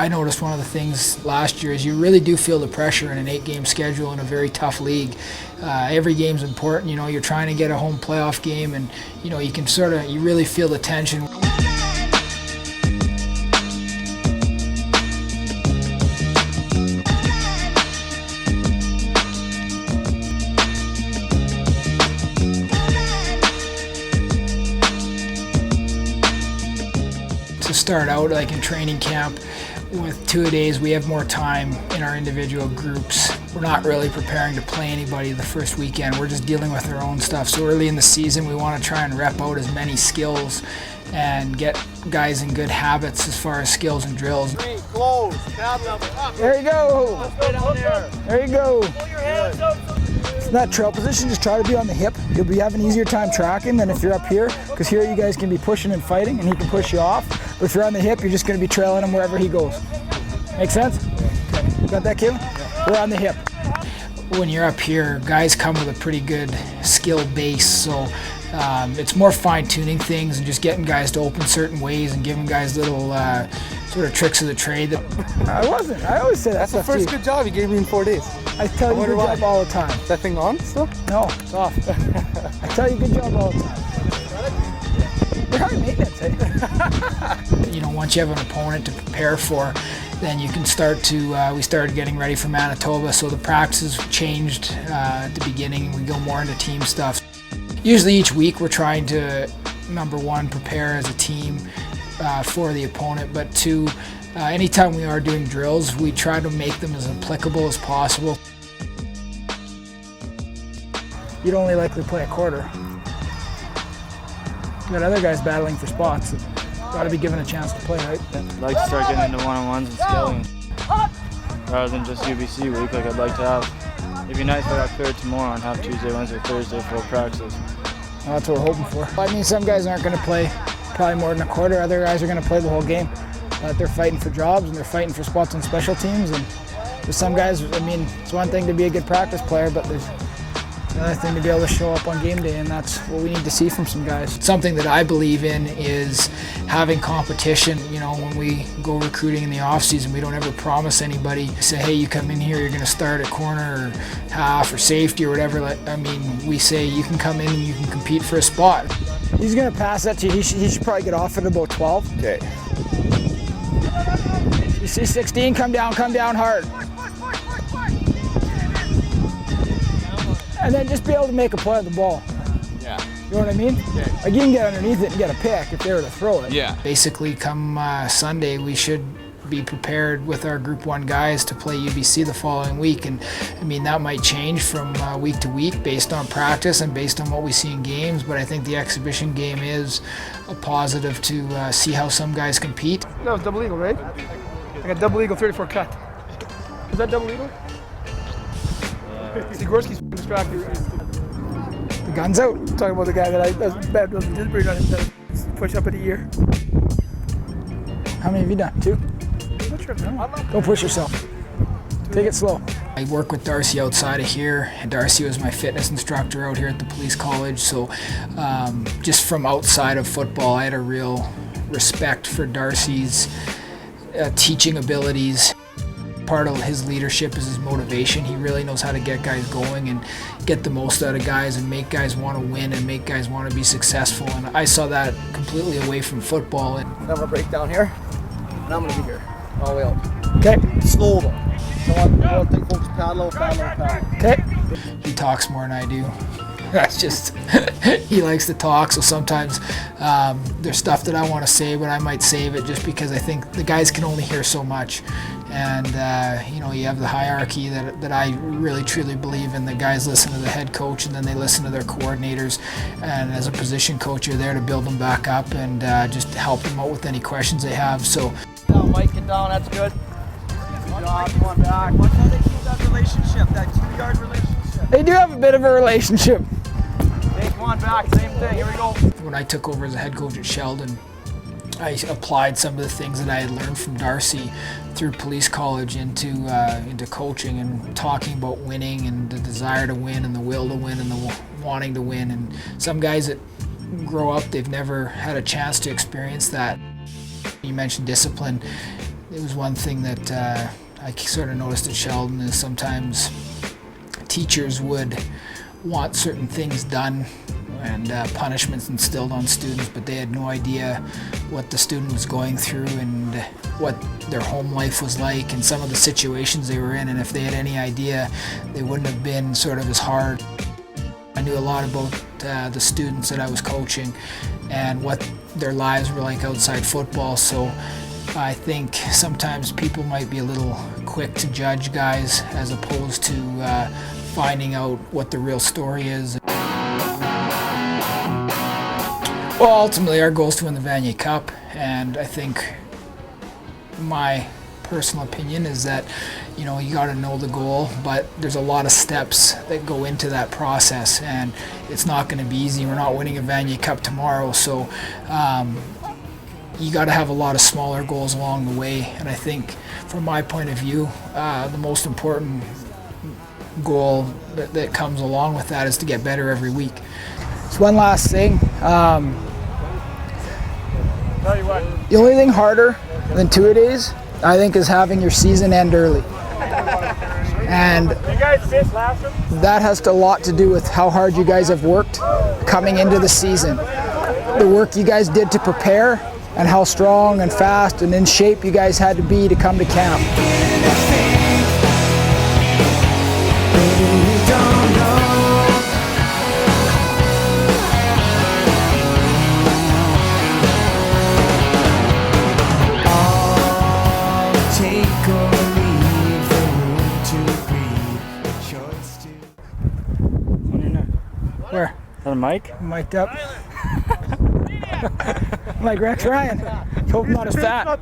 I noticed one of the things last year is you really do feel the pressure in an 8-game schedule in a very tough league. Every game's important. You're trying to get a home playoff game, and you can you really feel the tension. Start out like in training camp with 2-a-days, we have more time in our individual groups. We're not really preparing to play anybody the first weekend. We're just dealing with our own stuff. So early in the season, we want to try and rep out as many skills and get guys in good habits as far as skills and drills. Close. There you go. Let's go down there. There you go. Pull your hands up. In that trail position, just try to be on the hip. You'll be having an easier time tracking than if you're up here, because here you guys can be pushing and fighting and he can push you off. But if you're on the hip, you're just going to be trailing him wherever he goes. Make sense? Okay. Got that, Caleb? Yeah. We're on the hip. When you're up here, guys come with a pretty good skill base, so it's more fine-tuning things and just getting guys to open certain ways and giving guys little sort of tricks of the trade. I always say that's the first good job you gave me in 4 days. I tell you good job all the time. Is that thing on still? No, it's off. I tell you good job all the time. You're high maintenance, eh? Once you have an opponent to prepare for, then you can start to, we started getting ready for Manitoba, so the practices changed at the beginning. We go more into team stuff. Usually each week we're trying to, number one, prepare as a team for the opponent, but two, anytime we are doing drills, we try to make them as applicable as possible. You'd only likely play a quarter. You got other guys battling for spots that got to be given a chance to play, right? I'd like to start getting into one-on-ones and scaling rather than just UBC week like I'd like to have. It'd be nice if I got cleared tomorrow and have Tuesday, Wednesday, Thursday for practices. Well, that's what we're hoping for. I mean, some guys aren't going to play probably more than a quarter. Other guys are going to play the whole game. They're fighting for jobs and they're fighting for spots on special teams. And there's some guys, I mean, it's one thing to be a good practice player, but there's another thing to be able to show up on game day, and that's what we need to see from some guys. Something that I believe in is having competition. When we go recruiting in the off-season, we don't ever promise anybody, say, hey, you come in here, you're going to start at corner or half or safety or whatever. I mean, we say you can come in and you can compete for a spot. He's going to pass that to you. He should probably get off at about 12. Okay. You see 16, come down hard. And then just be able to make a play at the ball. Yeah. You know what I mean? Yeah. Like you can get underneath it and get a pick if they were to throw it. Yeah. Basically, come Sunday, we should be prepared with our Group 1 guys to play UBC the following week. And I mean, that might change from week to week based on practice and based on what we see in games. But I think the exhibition game is a positive to see how some guys compete. That was double eagle, right? I got double eagle 34 cut. Is that double eagle? Sigorski's distracted. The gun's out. Talking about the guy that I did bring on him that push up in a year. How many have you done? 2? I'm not sure. No. Don't push yourself. Take it slow. I work with Darcy outside of here, and Darcy was my fitness instructor out here at the police college, so just from outside of football, I had a real respect for Darcy's teaching abilities. Part of his leadership is his motivation. He really knows how to get guys going and get the most out of guys and make guys want to win and make guys want to be successful. And I saw that completely away from football. I'm going to break down here, and I'm going to be here all the way out. Okay. Slow though. Don't think folks paddle. Okay. He talks more than I do. That's just, he likes to talk, so sometimes there's stuff that I want to say, but I might save it just because I think the guys can only hear so much. And, you have the hierarchy that I really truly believe in. The guys listen to the head coach and then they listen to their coordinators. And as a position coach, you're there to build them back up and just help them out with any questions they have. So, down, Mike, get down, that's good. Good job, come on back. Watch how they keep that relationship, that 2-yard relationship. they do have a bit of a relationship. Hey, come on back, same thing, here we go. When I took over as a head coach at Sheldon, I applied some of the things that I had learned from Darcy through police college into coaching and talking about winning and the desire to win and the will to win and the wanting to win. And some guys that grow up, they've never had a chance to experience that. You mentioned discipline. it was one thing that I sort of noticed at Sheldon is sometimes teachers would want certain things done and punishments instilled on students, but they had no idea what the student was going through and what their home life was like and some of the situations they were in, and if they had any idea, they wouldn't have been sort of as hard. I knew a lot about the students that I was coaching and what their lives were like outside football, so I think sometimes people might be a little quick to judge guys as opposed to finding out what the real story is. Well, ultimately our goal is to win the Vanier Cup, and I think my personal opinion is that you got to know the goal, but there's a lot of steps that go into that process, and it's not going to be easy. We're not winning a Vanier Cup tomorrow, so you got to have a lot of smaller goals along the way, and I think from my point of view the most important goal that comes along with that is to get better every week. So one last thing, the only thing harder than two-a-days I think is having your season end early, and that has a lot to do with how hard you guys have worked coming into the season, the work you guys did to prepare, and how strong and fast and in shape you guys had to be to come to camp. Where? Is that a mic? Mic'd up. Like Rex Ryan. Hope I'm not as fat.